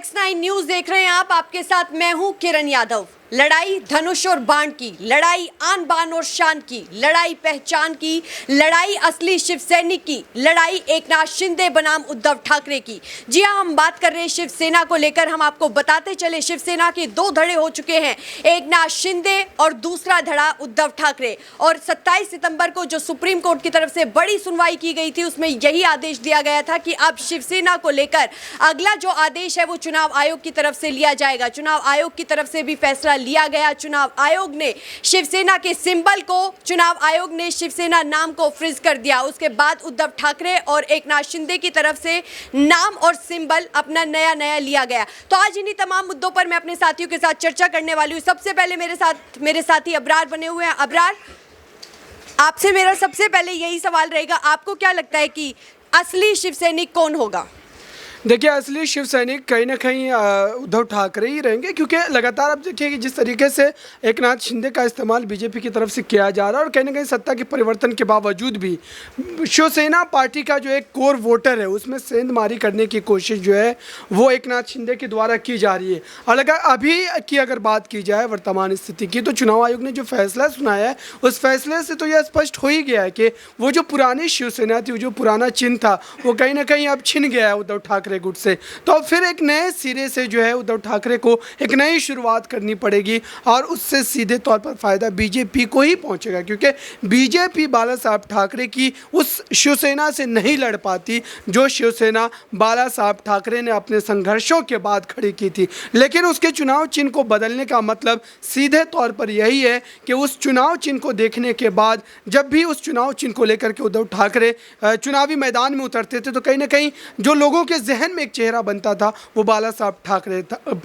X9 news देख रहे हैं आप। आपके साथ मैं हूं किरण यादव। लड़ाई धनुष और बाण की, लड़ाई आन बान और शान की, लड़ाई पहचान की, लड़ाई असली शिवसैनिक की, लड़ाई एकनाथ शिंदे बनाम उद्धव ठाकरे की। जी हां, हम बात कर रहे हैं शिवसेना को लेकर। हम आपको बताते चले शिवसेना के दो धड़े हो चुके हैं, एकनाथ शिंदे और दूसरा धड़ा उद्धव ठाकरे। और 27 सितंबर को जो सुप्रीम कोर्ट की तरफ से बड़ी सुनवाई की गई थी, उसमें यही आदेश दिया गया था कि अब शिवसेना को लेकर अगला जो आदेश है वो चुनाव आयोग की तरफ से लिया जाएगा। चुनाव आयोग की तरफ से भी फैसला लिया गया। चुनाव आयोग ने शिवसेना के सिंबल को, चुनाव आयोग ने शिवसेना नाम को फ्रीज कर दिया। उसके बाद उद्धव ठाकरे और एकनाथ शिंदे की तरफ से नाम और सिंबल अपना नया नया लिया गया। तो आज इन्हीं तमाम मुद्दों पर मैं अपने साथियों के साथ चर्चा करने वाली हूँ। सबसे पहले मेरे साथी अबरार बने हुए हैं। अबरार, आपसे मेरा सबसे पहले यही सवाल रहेगा, आपको क्या लगता है कि असली शिवसैनिक कौन होगा? देखिए, असली शिव सैनिक कहीं ना कहीं उद्धव ठाकरे ही रहेंगे, क्योंकि लगातार आप देखिए कि जिस तरीके से एकनाथ शिंदे का इस्तेमाल बीजेपी की तरफ से किया जा रहा है, और कहीं ना कहीं सत्ता के परिवर्तन के बावजूद भी शिवसेना पार्टी का जो एक कोर वोटर है उसमें सेंधमारी करने की कोशिश जो है वो एकनाथ शिंदे के द्वारा की जा रही है। और अगर बात की जाए वर्तमान स्थिति की, तो चुनाव आयोग ने जो फैसला सुनाया है उस फैसले से तो यह स्पष्ट हो ही गया है कि वो जो पुरानी शिवसेना थी, वो जो पुराना चिन्ह था, वो कहीं ना कहीं अब छिन गया है उद्धव ठाकरे गुट से। तो अब फिर एक नए सिरे से जो है उद्धव ठाकरे को एक नई शुरुआत करनी पड़ेगी, और उससे सीधे तौर पर फायदा बीजेपी को ही पहुंचेगा, क्योंकि बीजेपी बाला साहब ठाकरे की उस शिवसेना से नहीं लड़ पाती जो शिवसेना बाला साहब ठाकरे ने अपने संघर्षों के बाद खड़ी की थी। लेकिन उसके चुनाव चिन्ह को बदलने का मतलब सीधे तौर पर यही है कि उस चुनाव चिन्ह को देखने के बाद, जब भी उस चुनाव चिन्ह को लेकर के उद्धव ठाकरे चुनावी मैदान में उतरते थे, तो कहीं ना कहीं जो लोगों के जहन में एक चेहरा बनता था वो बाला साहब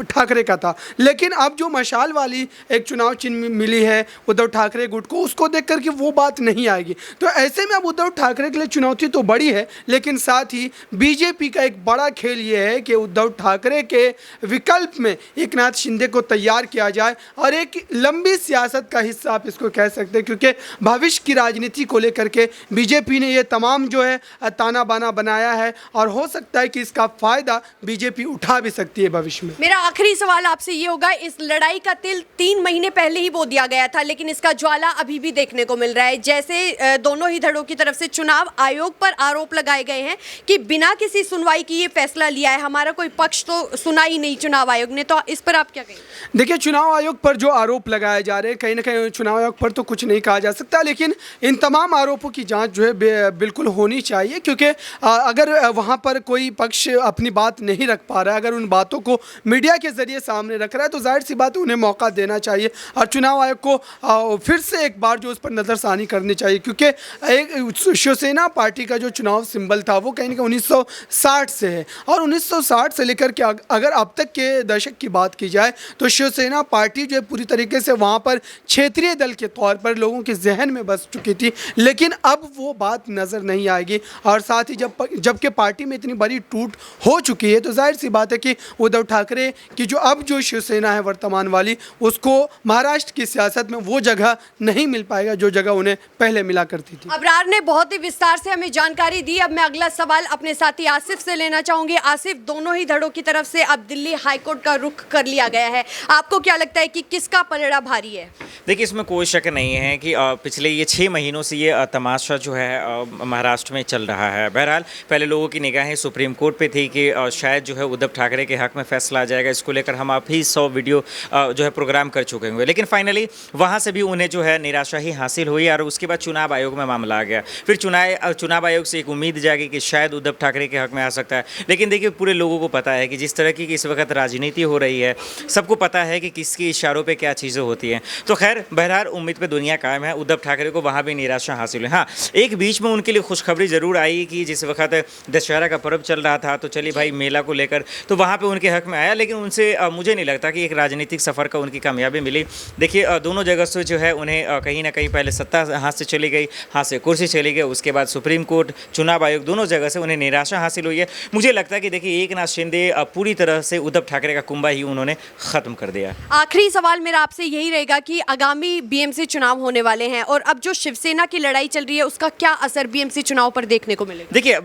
ठाकरे का था। लेकिन अब जो मशाल वाली एक चुनाव चिन्ह मिली है उद्धव ठाकरे गुट को, उसको देख करके वो बात नहीं आएगी। तो ऐसे में अब उद्धव ठाकरे के लिए चुनौती तो बड़ी है, लेकिन साथ ही बीजेपी का एक बड़ा खेल ये है कि उद्धव ठाकरे के विकल्प में एकनाथ शिंदे को तैयार किया जाए, और एक लंबी सियासत का हिस्सा आप इसको कह सकते हैं, क्योंकि भविष्य की राजनीति को लेकर के बीजेपी ने ये तमाम जो है ताना बाना बनाया है, और हो सकता है कि इसका फायदा बीजेपी उठा भी सकती है भविष्य में। मेरा आखिरी सवाल आपसे ये होगा, इस लड़ाई का तिल 3 महीने पहले ही बो दिया गया था, लेकिन इसका ज्वाला अभी भी देखने को मिल रहा है। जैसे दोनों ही धड़ों की तरफ से चुनाव आयोग पर आरोप लगाए गए हैं कि बिना किसी सुनवाई की ये फैसला लिया है, हमारा कोई पक्ष तो सुना ही नहीं चुनाव आयोग ने। तो इस पर आप क्या कहेंगे? देखिए, चुनाव आयोग पर जो आरोप लगाए जा रहे हैं, कहीं ना कहीं चुनाव आयोग पर तो कुछ नहीं कहा जा सकता, लेकिन इन तमाम आरोपों की जांच जो है बिल्कुल होनी चाहिए, क्योंकि अगर वहां पर कोई पक्ष अपनी बात नहीं रख पा रहा है, अगर उन बातों को मीडिया के जरिए सामने रख रहा है, तो जाहिर सी बात है उन्हें मौका देना चाहिए, और चुनाव आयोग को फिर से एक बार जो उस पर नज़रसानी करनी चाहिए, क्योंकि एक शिवसेना पार्टी का जो चुनाव सिंबल था वो कहीं ना कहीं 1960 से है, और 1960 से लेकर के अगर अब तक के दशक की बात की जाए तो शिवसेना पार्टी जो है पूरी तरीके से वहाँ पर क्षेत्रीय दल के तौर पर लोगों के जहन में बस चुकी थी। लेकिन अब वो बात नज़र नहीं आएगी, और साथ ही जबकि पार्टी में इतनी बड़ी टूट हो चुकी है, तो जाहिर सी बात है कि उद्धव ठाकरे की जो शिवसेना है वर्तमान वाली, उसको महाराष्ट्र की सियासत में वो जगह नहीं मिल पाएगा जो जगह उन्हें पहले मिला करती थी। अबरार ने बहुत ही विस्तार से हमें जानकारी दी। अब मैं अगला सवाल अपने साथी आसिफ से लेना चाहूंगी। आसिफ, दोनों ही धड़ों की तरफ से अब दिल्ली हाईकोर्ट का रुख कर लिया गया है, आपको क्या लगता है कि किसका पलड़ा भारी है? देखिए, इसमें कोई शक नहीं है कि पिछले ये 6 महीनों से ये तमाशा जो है महाराष्ट्र में चल रहा है। बहरहाल पहले लोगों की निगाहें सुप्रीम कोर्ट पे थी कि शायद जो है उद्धव ठाकरे के हक में फैसला आ जाएगा, इसको लेकर हम आप ही 100 वीडियो जो है प्रोग्राम कर चुके होंगे, लेकिन फाइनली वहाँ से भी उन्हें जो है निराशा ही हासिल हुई, और उसके बाद चुनाव आयोग में मामला आ गया। फिर चुनाव आयोग से एक उम्मीद जागी कि शायद उद्धव ठाकरे के हक में आ सकता है, लेकिन देखिए पूरे लोगों को पता है कि जिस तरह की इस वक्त राजनीति हो रही है, सबको पता है कि किसके इशारों पर क्या चीज़ें होती हैं। तो खैर, बहरहाल उम्मीद पर दुनिया कायम है। उद्धव ठाकरे को वहाँ भी निराशा हासिल हुई। हाँ, एक बीच में उनके लिए खुशखबरी ज़रूर आई कि जिस वक्त दशहरा का पर्व चल रहा था, तो चलिए भाई मेला को लेकर तो वहाँ पे उनके हक में आया, लेकिन उनसे मुझे नहीं लगता कि एक राजनीतिक सफ़र का उनकी कामयाबी मिली। देखिए, दोनों जगह से जो है उन्हें कहीं ना कहीं पहले सत्ता हाथ से चली गई, हाथ से कुर्सी चली गई, उसके बाद सुप्रीम कोर्ट, चुनाव आयोग, दोनों जगह से उन्हें निराशा हासिल हुई है। मुझे लगता है कि देखिए एकनाथ शिंदे पूरी तरह से उद्धव ठाकरे का कुंभा ही उन्होंने ख़त्म कर दिया। आखिरी सवाल मेरा आपसे यही रहेगा कि आगामी बीएमसी चुनाव होने वाले हैं और अब जो शिवसेना की लड़ाई चल रही है उसका क्या असर बीएमसी चुनाव पर देखने को मिलेगा? देखिए,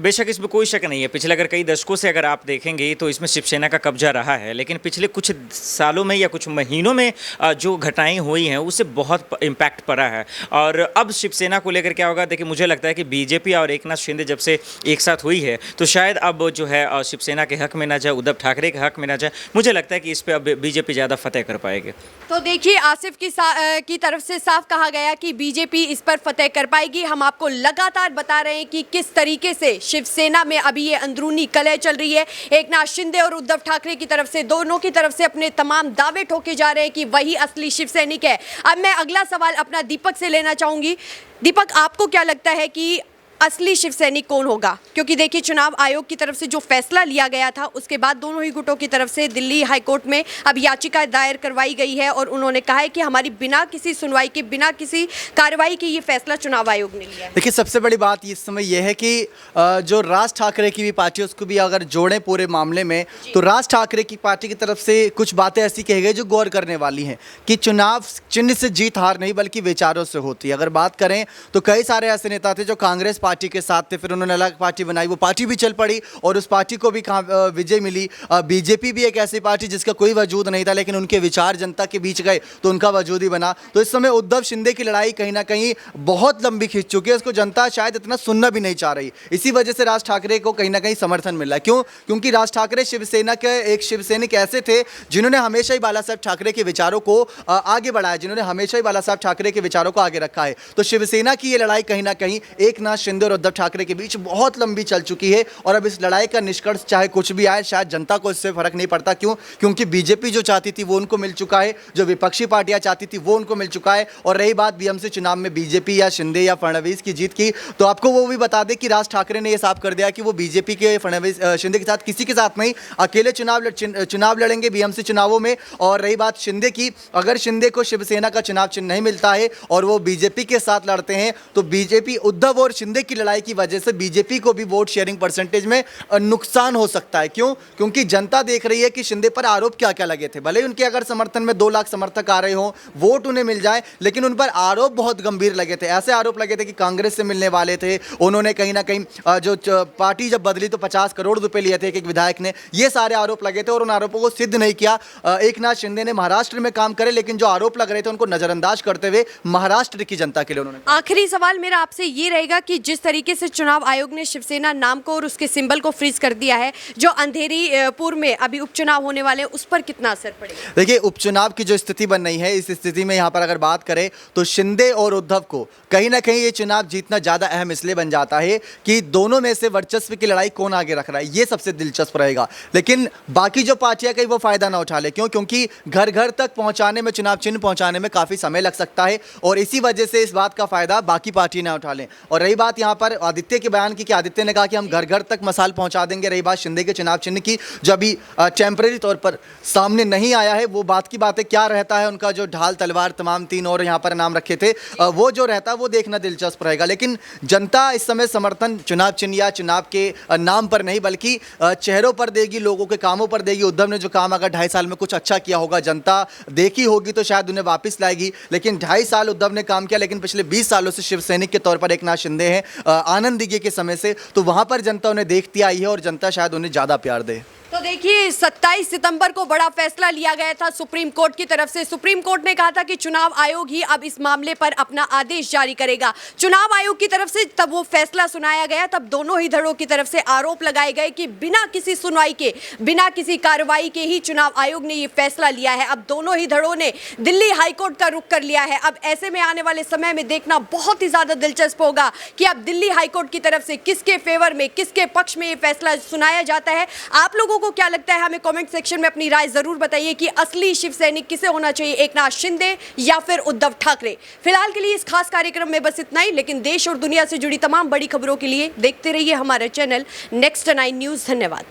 बेशक इसमें कोई शक नहीं है। पिछले अगर कई दशकों से अगर आप देखेंगे तो इसमें शिवसेना का कब्जा रहा है, लेकिन पिछले कुछ सालों में या कुछ महीनों में जो घटनाएं हुई हैं उससे बहुत इम्पैक्ट पड़ा है। और अब शिवसेना को लेकर क्या होगा, देखिए मुझे लगता है कि बीजेपी और एकनाथ शिंदे जब से एक साथ हुई है तो शायद अब जो है शिवसेना के हक में ना जाए, उद्धव ठाकरे के हक में ना जाए। मुझे लगता है कि इस पर अब बीजेपी ज़्यादा फतेह कर पाएगी। तो देखिए, आसिफ की तरफ से साफ कहा गया कि बीजेपी इस पर फतेह कर पाएगी। हम आपको लगातार बता रहे हैं कि किस तरीके से शिवसेना में अभी ये अंदरूनी कलह चल रही है। एकनाथ शिंदे और उद्धव ठाकरे की तरफ से, दोनों की तरफ से अपने तमाम दावे ठोके जा रहे हैं कि वही असली शिव सैनिक है। अब मैं अगला सवाल अपना दीपक से लेना चाहूंगी। दीपक, आपको क्या लगता है कि असली शिव सैनिक कौन होगा? क्योंकि देखिए, चुनाव आयोग की तरफ से जो फैसला लिया गया था उसके बाद दोनों ही गुटों की तरफ से दिल्ली हाईकोर्ट में अब याचिका दायर करवाई गई है और उन्होंने कहा है कि हमारी बिना किसी सुनवाई के, बिना किसी कार्रवाई के ये फैसला चुनाव आयोग ने लिया है। देखिए, सबसे बड़ी बात इस समय यह है कि जो राज ठाकरे की भी पार्टी है उसको भी अगर जोड़ें पूरे मामले में, तो राज ठाकरे की पार्टी की तरफ से कुछ बातें ऐसी कही गई जो गौर करने वाली हैं कि चुनाव चिन्ह से जीत हार नहीं बल्कि विचारों से होती है। अगर बात करें तो कई सारे ऐसे नेता थे जो कांग्रेस पार्टी के साथ थे, फिर उन्होंने अलग पार्टी बनाई, वो पार्टी भी चल पड़ी और उस पार्टी को भी विजय मिली। बीजेपी भी एक ऐसी पार्टी जिसका कोई वजूद नहीं था, लेकिन उनके विचार जनता के बीच गए तो उनका वजूद ही बना। तो इस समय उद्धव शिंदे की लड़ाई कहीं ना कहीं बहुत लंबी खींच चुकी है, उसको जनता शायद इतना सुनना भी नहीं चाह रही। इसी वजह से राज ठाकरे को कहीं ना कहीं समर्थन मिल रहा है। क्यों? क्योंकि राज ठाकरे शिवसेना के एक शिवसैनिक ऐसे थे जिन्होंने हमेशा ही बाला साहब ठाकरे के विचारों को आगे बढ़ाया, जिन्होंने हमेशा ही बाला साहब ठाकरे के विचारों को आगे रखा है। तो शिवसेना की ये लड़ाई कहीं ना कहीं एकनाथ शिंदे और उद्धव ठाकरे के बीच बहुत लंबी चल चुकी है और अब इस लड़ाई का निष्कर्ष चाहे कुछ भी आए, शायद जनता को इससे फर्क नहीं पड़ता। क्यों? क्योंकि बीजेपी जो चाहती थी वो उनको मिल चुका है, जो विपक्षी पार्टियां चाहती थी वो उनको मिल चुका है। और रही बात बीएमसी चुनाव में बीजेपी या शिंदे या फडणवीस की जीत की, तो आपको वो भी बता दें कि राज ठाकरे ने यह साफ कर दिया कि वो बीजेपी के फडणवीस शिंदे के साथ किसी के साथ नहीं, अकेले चुनाव लड़ेंगे बीएमसी चुनावों में। और रही बात शिंदे की, अगर शिंदे को शिवसेना का चुनाव चिन्ह नहीं मिलता है और वो बीजेपी के साथ लड़ते हैं तो बीजेपी, उद्धव और शिंदे की लड़ाई की वजह से बीजेपी को भी वोट शेयरिंग परसेंटेज में नुकसान हो सकता है। क्यों? क्योंकि जनता देख रही है कि शिंदे पर आरोप क्या क्या लगे थे। भले ही उनके अगर समर्थन में 2 लाख समर्थक आ रहे हो, वोट उन्हें मिल जाए, लेकिन उन पर आरोप बहुत गंभीर लगे थे। ऐसे आरोप लगे थे कि कांग्रेस से मिलने वाले थे, उन्होंने कहीं ना कहीं जो पार्टी जब बदली तो 50 करोड़ रुपए लिए थे एक विधायक ने। ये सारे आरोप लगे थे और उन आरोपों को सिद्ध नहीं किया। एकनाथ शिंदे ने महाराष्ट्र में काम करे, लेकिन जो आरोप लग रहे थे उनको नजरअंदाज करते हुए महाराष्ट्र की जनता के लिए उन्होंने। आखिरी सवाल मेरा आपसे ये रहेगा कि जिस तरीके से चुनाव आयोग ने शिवसेना नाम को और उसके सिंबल को फ्रीज कर दिया है, जो अंधेरीपुर में अभी उपचुनाव होने वाले हैं, उस पर कितना असर पड़ेगा? देखिए, उपचुनाव की जो स्थिति बन रही है, इस स्थिति में यहाँ पर अगर बात करें तो शिंदे और उद्धव को कहीं ना कहीं ये चुनाव जीतना ज़्यादा अहम इसलिए बन जाता है कि दोनों में से वर्चस्व की लड़ाई कौन आगे रख रहा है, ये सबसे दिलचस्प रहेगा। लेकिन बाकी जो पार्टियां कहीं वो फायदा ना उठा ले। क्यों? क्योंकि घर घर तक पहुंचाने में, चुनाव चिन्ह पहुंचाने में काफ़ी समय लग सकता है और इसी वजह से इस बात का फायदा बाकी पार्टी ना उठा लें। और रही बात यहाँ पर आदित्य के बयान की कि आदित्य ने कहा कि हम घर घर तक मसाल पहुंचा देंगे। रही बात शिंदे के चुनाव चिन्ह की, जो अभी टेम्परेरी तौर पर सामने नहीं आया है, वो बात की बात है। क्या रहता है उनका जो ढाल तलवार तमाम 3 और यहाँ पर नाम रखे थे, वो जो रहता है वो देखना दिलचस्प रहेगा। लेकिन जनता इस समय समर्थन चुनाव चिन्ह या चुनाव के नाम पर नहीं बल्कि चेहरों पर देगी, लोगों के कामों पर देगी। उद्धव ने जो काम अगर 2.5 साल में कुछ अच्छा किया होगा, जनता देखी होगी तो शायद उन्हें वापस लाएगी। लेकिन 2.5 साल उद्धव ने काम किया, लेकिन पिछले 20 सालों से शिवसैनिक के तौर पर एकनाथ शिंदे हैं आनंद दीघे के समय से, तो वहाँ पर जनता उन्हें देखती आई है और जनता शायद उन्हें ज़्यादा प्यार दे। तो देखिए, 27 सितंबर को बड़ा फैसला लिया गया था सुप्रीम कोर्ट की तरफ से। सुप्रीम कोर्ट ने कहा था कि चुनाव आयोग ही अब इस मामले पर अपना आदेश जारी करेगा। चुनाव आयोग की तरफ से तब वो फैसला सुनाया गया, तब दोनों ही धड़ों की तरफ से आरोप लगाए गए कि बिना किसी सुनवाई के, बिना किसी कार्रवाई के ही चुनाव आयोग ने ये फैसला लिया है। अब दोनों ही धड़ों ने दिल्ली हाईकोर्ट का रुख कर लिया है। अब ऐसे में आने वाले समय में देखना बहुत ही ज्यादा दिलचस्प होगा कि अब दिल्ली हाईकोर्ट की तरफ से किसके फेवर में, किसके पक्ष में ये फैसला सुनाया जाता है। आप लोगों को क्या लगता है? हमें कमेंट सेक्शन में अपनी राय जरूर बताइए कि असली शिव सैनिक किसे होना चाहिए, एकनाथ शिंदे या फिर उद्धव ठाकरे। फिलहाल के लिए इस खास कार्यक्रम में बस इतना ही, लेकिन देश और दुनिया से जुड़ी तमाम बड़ी खबरों के लिए देखते रहिए हमारा चैनल नेक्स्ट 9 न्यूज़। धन्यवाद।